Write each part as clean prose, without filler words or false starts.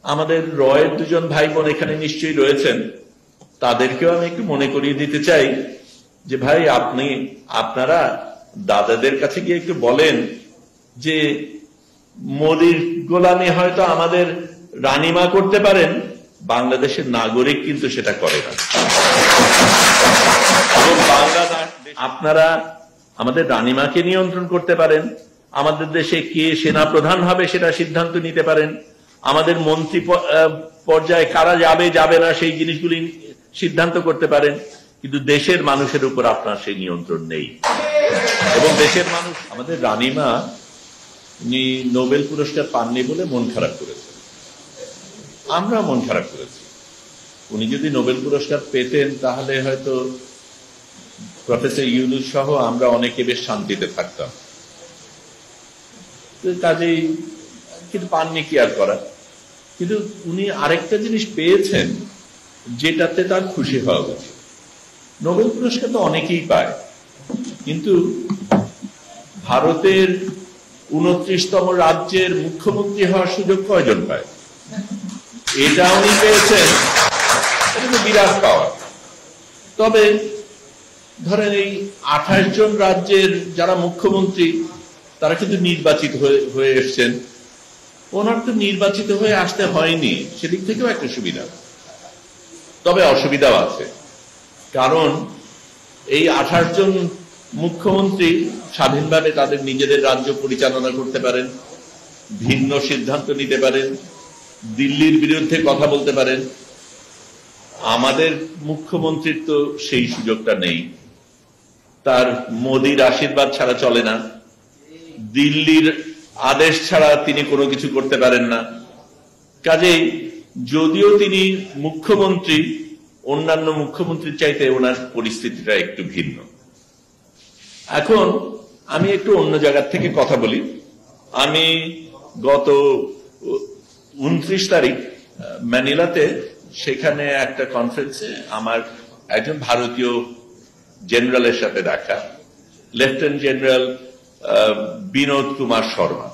আমাদের রয়ের দুজন ভাই বোন এখানে নিশ্চয়ই রয়েছেন, তাদেরকেও আমি একটু মনে করিয়ে দিতে চাই যে ভাই আপনারা দাদাদের কাছে গিয়ে একটু বলেন যে মোদির গোলামি হয়তো আমাদের রানীমা করতে পারেন, বাংলাদেশের নাগরিক কিন্তু সেটা করে না। এবং বাংলাদেশ আপনারা আমাদের রানীমাকে নিয়ন্ত্রণ করতে পারেন, আমাদের দেশে কে সেনা প্রধান হবে সেটা সিদ্ধান্ত নিতে পারেন, আমাদের মন্ত্রী পর্যায়ে কারা যাবে না সেই জিনিসগুলি সিদ্ধান্ত করতে পারেন, কিন্তু দেশের মানুষের উপর আপনার সেই নিয়ন্ত্রণ নেই। এবং দেশের মানুষ, আমাদের রানীমা উনি নোবেল পুরস্কার পাননি বলে মন খারাপ করেছেন, আমরা মন খারাপ করেছি। উনি যদি নোবেল পুরস্কার পেতেন তাহলে হয়তো প্রফেসর ইউনূস সহ আমরা অনেকে বেশ শান্তিতে থাকতাম। কাজেই কিন্তু পাননি, কি আর করা। কিন্তু উনি আরেকটা জিনিস পেয়েছেন যেটাতে তার খুশি হওয়া উচিত। নোবেল পুরস্কার তো অনেকেই পায়, কিন্তু ভারতের 29তম রাজ্যের মুখ্যমন্ত্রী হওয়ার সুযোগ কয়জন পায়? এটা উনি পেয়েছেন, এটা তো বিরাট পাওয়া। তবে ধরেন এই 28 জন রাজ্যের যারা মুখ্যমন্ত্রী তারা কিন্তু নির্বাচিত হয়ে এসছেন, ওনার তো নির্বাচিত হয়ে আসতে হয়নি, সেদিক থেকেও একটা সুবিধা। তবে অসুবিধাও আছে, কারণ এই 28 জন মুখ্যমন্ত্রী স্বাধীনভাবে তাদের নিজেদের রাজ্য পরিচালনা করতে পারেন, ভিন্ন সিদ্ধান্ত নিতে পারেন, দিল্লির বিরুদ্ধে কথা বলতে পারেন। আমাদের মুখ্যমন্ত্রীর তো সেই সুযোগটা নেই, তার মোদির আশীর্বাদ ছাড়া চলে না, দিল্লির আদেশ ছাড়া তিনি কোনো কিছু করতে পারেন না। কাজেই যদিও তিনি মুখ্যমন্ত্রী, অন্যান্য মুখ্যমন্ত্রীর চাইতে ওনার পরিস্থিতিটা একটু ভিন্ন। এখন আমি একটু অন্য জায়গা থেকে কথা বলি। আমি গত 29 তারিখ ম্যানিলাতে, সেখানে একটা কনফারেন্সে আমার একজন ভারতীয় জেনারেলের সাথে দেখা, লেফটেন্যান্ট জেনারেল বিনোদ কুমার শর্মা।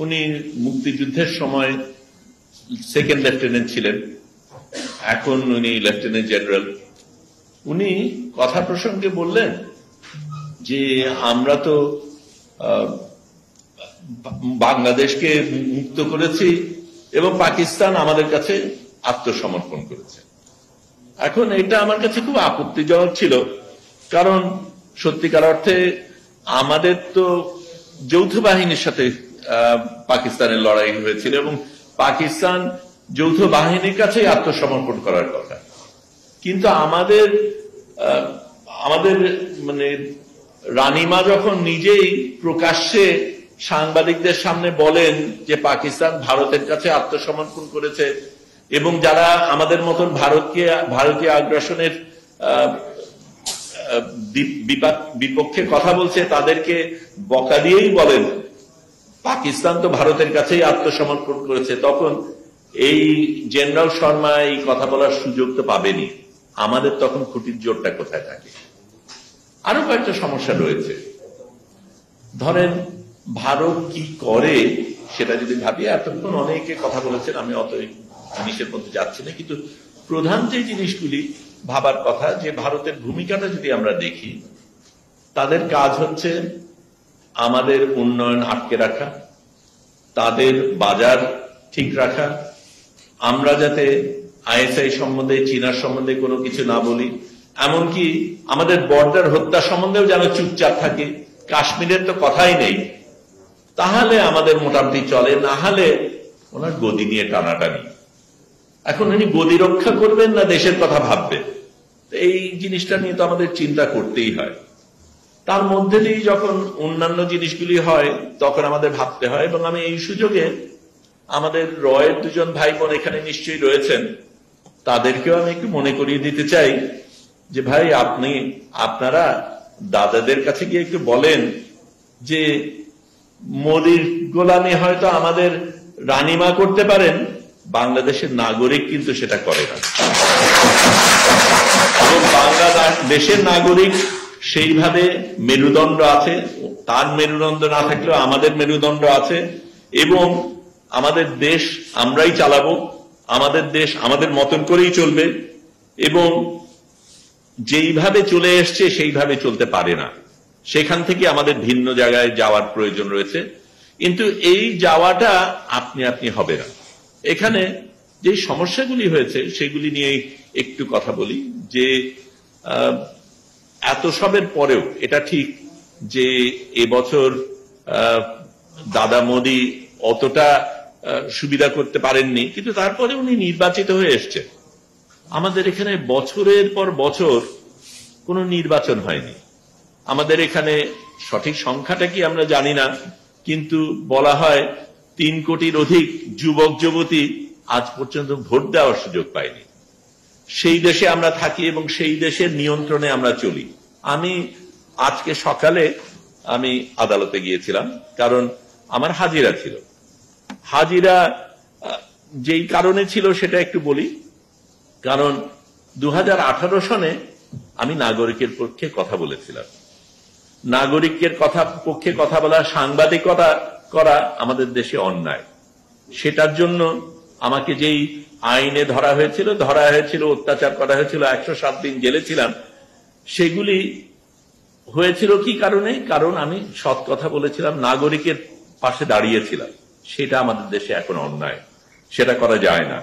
উনি মুক্তিযুদ্ধের সময় সেকেন্ড লেফটেন্যান্ট ছিলেন, এখন উনি লেফটেন্যান্ট জেনারেল। উনি কথা প্রসঙ্গে বললেন যে আমরা তো বাংলাদেশকে মুক্ত করেছি এবং পাকিস্তান আমাদের কাছে আত্মসমর্পণ করেছে। এখন এটা আমার কাছে খুব আপত্তিজনক ছিল, কারণ সত্যিকার অর্থে আমাদের তো যৌথ বাহিনীর সাথে পাকিস্তানের লড়াই হয়েছিল এবং পাকিস্তান যৌথ বাহিনীর কাছেই আত্মসমর্পণ করার কথা। কিন্তু আমাদের মানে রানীমা যখন নিজেই প্রকাশ্যে সাংবাদিকদের সামনে বলেন যে পাকিস্তান ভারতের কাছে আত্মসমর্পণ করেছে এবং যারা আমাদের মতন ভারতীয় আগ্রাসনের বিপক্ষে কথা বলছে তাদেরকে বকা দিয়েই বলেন পাকিস্তান তো ভারতের কাছেই আত্মসমর্পণ করেছে, তখন এই জেনারেল শর্মা এই কথা বলার সুযোগ তো পাবেনি। আমাদের তখন খুঁটির জোরটা কোথায় থাকে? আরো কয়েকটা সমস্যা রয়েছে। ধরেন ভারত কি করে সেটা যদি ভাবি, এতক্ষণ অনেকে কথা বলেছেন, আমি অত জিনিসের মধ্যে যাচ্ছি না, কিন্তু প্রধান যে জিনিসগুলি ভাবার কথা, যে ভারতের ভূমিকাটা যদি আমরা দেখি, তাদের কাজ হচ্ছে আমাদের উন্নয়ন আটকে রাখা, তাদের বাজার ঠিক রাখা, আমরা যাতে আইএসআই সম্বন্ধে, চীনার সম্বন্ধে কোনো কিছু না বলি, এমনকি আমাদের বর্ডার হত্যা সম্বন্ধেও যেন চুপচাপ থাকে। কাশ্মীরের তো কথাই নেই, তাহলে আমাদের মোটামুটি চলে, না হলে ওনার গদি নিয়ে টানাটানি। এখন উনি গদি রক্ষা করবেন না দেশের কথা ভাববেন, এই জিনিসটা নিয়ে তো আমাদের চিন্তা করতেই হয়। তার মধ্যে দিয়ে যখন অন্যান্য জিনিসগুলি হয় তখন আমাদের ভাবতে হয়। এবং আমি এই সুযোগে আমাদের রয়ের দুজন ভাই বোন এখানে নিশ্চয়ই রয়েছেন, তাদেরকেও আমি একটু মনে করিয়ে দিতে চাই যে ভাই আপনারা দাদাদের কাছে গিয়ে একটু বলেন যে মোদির গোলামি হয়তো আমাদের রানীমা করতে পারেন, বাংলাদেশের নাগরিক কিন্তু সেটা করে না। এবং বাংলাদেশের নাগরিক সেইভাবে মেরুদণ্ড আছে, তার মেরুদণ্ড না থাকলেও আমাদের মেরুদণ্ড আছে, এবং আমাদের দেশ আমরাই চালাবো, আমাদের দেশ আমাদের মতন করেই চলবে, এবং যেইভাবে চলে এসছে সেইভাবে চলতে পারে না। সেখান থেকে আমাদের ভিন্ন জায়গায় যাওয়ার প্রয়োজন রয়েছে, কিন্তু এই যাওয়াটা আপনি আপনি হবে না। এখানে যে সমস্যাগুলি হয়েছে সেগুলি নিয়ে একটু কথা বলি। যে এত সবের পরেও এটা ঠিক যে এবছর দাদা মোদি অতটা সুবিধা করতে পারেননি, কিন্তু তারপরে উনি নির্বাচিত হয়ে এসছেন। আমাদের এখানে বছরের পর বছর কোনো নির্বাচন হয়নি। আমাদের এখানে সঠিক সংখ্যাটা কি আমরা জানি না, কিন্তু বলা হয় 3 কোটির অধিক যুবক যুবতী আজ পর্যন্ত ভোট দেওয়ার সুযোগ পায়নি। সেই দেশে আমরা থাকি এবং সেই দেশের নিয়ন্ত্রণে আমরা চলি। আমি আজকে সকালে আমি আদালতে গিয়েছিলাম, কারণ আমার হাজিরা ছিল। হাজিরা যেই কারণে ছিল সেটা একটু বলি। কারণ 2018 সনে আমি নাগরিকের পক্ষে কথা বলেছিলাম। নাগরিকের পক্ষে কথা বলা, সাংবাদিকতা করা আমাদের দেশে অন্যায়। সেটার জন্য আমাকে যেই আইনে ধরা হয়েছিল, অত্যাচার করা হয়েছিল, 107 দিন জেলে ছিলাম। সেগুলি হয়েছিল কি কারণে? কারণ আমি সৎ কথা বলেছিলাম, নাগরিকের পাশে দাঁড়িয়েছিলাম। সেটা আমাদের দেশে এখন অন্যায়, সেটা করা যায় না।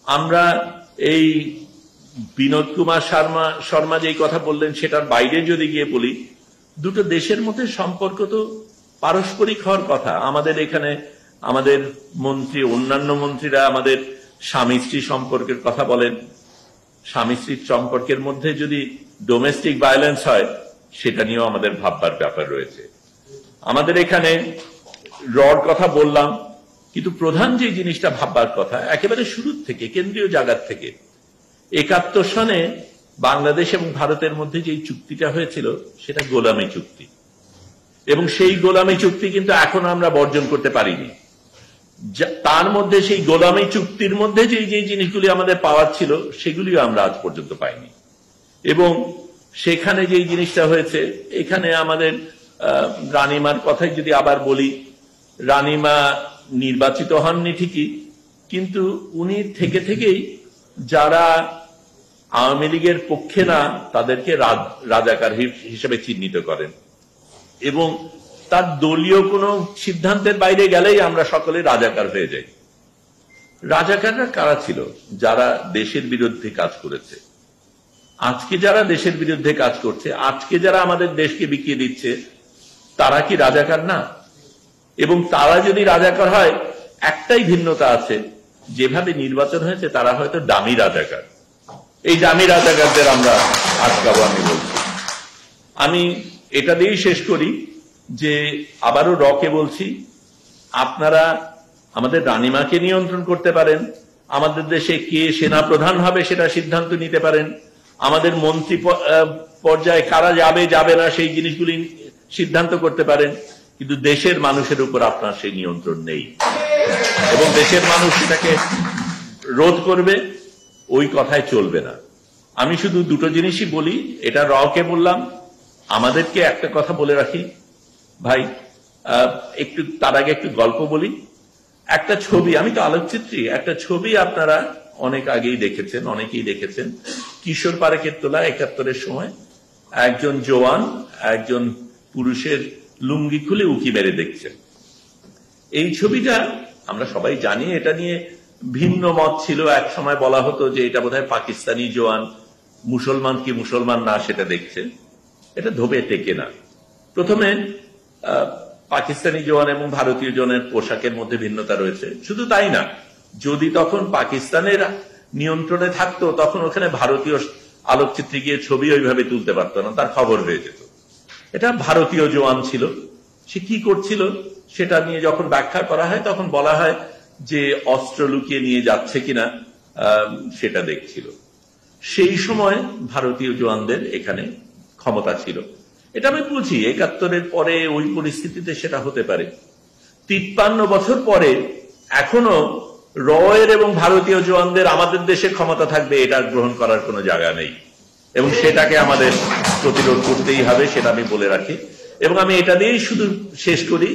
আমরা এই বিনোদ কুমার শর্মা যেই কথা বললেন সেটার বাইরে যদি গিয়ে বলি, দুটো দেশের মধ্যে সম্পর্ক তো পারস্পরিক হওয়ার কথা। আমাদের এখানে আমাদের মন্ত্রী, অন্যান্য মন্ত্রীরা আমাদের স্বামী স্ত্রী সম্পর্কের কথা বলেন। স্বামী স্ত্রীর সম্পর্কের মধ্যে যদি ডোমেস্টিক ভায়োলেন্স হয়, সেটা নিয়েও আমাদের ভাববার ব্যাপার রয়েছে। আমাদের এখানে রড কথা বললাম, কিন্তু প্রধান যে জিনিসটা ভাববার কথা, একেবারে শুরুর থেকে কেন্দ্রীয় জায়গার থেকে 71 সনে বাংলাদেশ এবং ভারতের মধ্যে যে চুক্তিটা হয়েছিল সেটা গোলামি চুক্তি, এবং সেই গোলামি চুক্তি কিন্তু এখন আমরা বর্জন করতে পারিনি। তার মধ্যে সেই গোলামি চুক্তির মধ্যে যে জিনিসগুলি আমাদের পাওয়ার ছিল সেগুলিও আমরা আজ পর্যন্ত পাইনি। এবং সেখানে যে জিনিসটা হয়েছে, এখানে আমাদের রানীমার কথাই যদি আবার বলি, রানীমা নির্বাচিত হননি ঠিকই, কিন্তু উনি থেকেই যারা আওয়ামী লীগের পক্ষে না তাদেরকে রাজাকার হিসেবে চিহ্নিত করেন, এবং তার দলীয় কোনো সিদ্ধান্তের বাইরে গেলেই আমরা সকলে রাজাকার হয়ে যাই। রাজাকাররা কারা ছিল? যারা দেশের বিরুদ্ধে কাজ করেছে। আজকে যারা দেশের বিরুদ্ধে কাজ করছে, আজকে যারা আমাদের দেশকে বিকিয়ে দিচ্ছে, তারা কি রাজাকার না? এবং তারা যদি রাজাকার হয়, একটাই ভিন্নতা আছে, যেভাবে নির্বাচন হয়েছে তারা হয়তো দামি রাজাকার। এই দামি রাজাকারদের আমরা আটকাবো। আমি বলছি, আমি এটা দিয়েই শেষ করি যে আবারও রকে বলছি, আপনারা আমাদের রানীমাকে নিয়ন্ত্রণ করতে পারেন, আমাদের দেশে কে সেনা প্রধান হবে সেটা সিদ্ধান্ত নিতে পারেন, আমাদের মন্ত্রী পর্যায়ে কারা যাবে না সেই জিনিসগুলি সিদ্ধান্ত করতে পারেন, কিন্তু দেশের মানুষের উপর আপনার সেই নিয়ন্ত্রণ নেই, এবং দেশের মানুষ সেটাকে রোধ করবে, ওই কথায় চলবে না। আমি শুধু দুটো জিনিসই বলি, এটা রকে বললাম। আমাদেরকে একটা কথা বলে রাখি ভাই, একটু তার আগে একটু গল্প বলি। একটা ছবি, আমি তো আলোকচিত্রী, একটা ছবি আপনারা অনেক আগেই দেখেছেন, অনেকেই দেখেছেন, কিশোর পার্কের তোলা 71-এর সময় একজন জওয়ান একজন পুরুষের লুঙ্গি খুলে উকি মেরে দেখছেন। এই ছবিটা আমরা সবাই জানি, এটা নিয়ে ভিন্ন মত ছিল। এক সময় বলা হতো যে এটা বোধহয় পাকিস্তানি জওয়ান, মুসলমান কি মুসলমান না সেটা দেখছে। এটা ধোপে টেকে না। প্রথমে পাকিস্তানি জওয়ান এবং ভারতীয় জওয়ানের পোশাকের মধ্যে ভিন্নতা রয়েছে। শুধু তাই না, যদি তখন পাকিস্তানের নিয়ন্ত্রণে থাকতো, তখন ওখানে ভারতীয় আলোকচিত্রী গিয়ে ছবি ওইভাবে তুলতে পারতো না, তার খবর হয়ে যেত। এটা ভারতীয় জওয়ান ছিল, সে কি করছিল সেটা নিয়ে যখন ব্যাখ্যা করা হয় তখন বলা হয় যে অস্ত্র লুকিয়ে নিয়ে যাচ্ছে কিনা সেটা দেখছিল। সেই সময় ভারতীয় জওয়ানদের এখানে ক্ষমতা ছিল। এটা আমি বুঝি, 71-এর পরে ওই পরিস্থিতিতে সেটা হতে পারে। 53 বছর পরে এখনো রয়ের এবং ভারতীয় জওয়ানদের আমাদের দেশে ক্ষমতা থাকবে, এটা গ্রহণ করার কোনো জায়গা নেই, এবং সেটাকে আমাদের প্রতিরোধ করতেই হবে, সেটা আমি বলে রাখি। এবং আমি এটা দিয়েই শুধু শেষ করি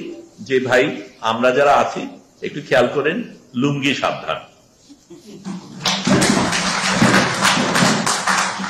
যে ভাই, আমরা যারা আছি একটু খেয়াল করেন, লুঙ্গি সাবধান।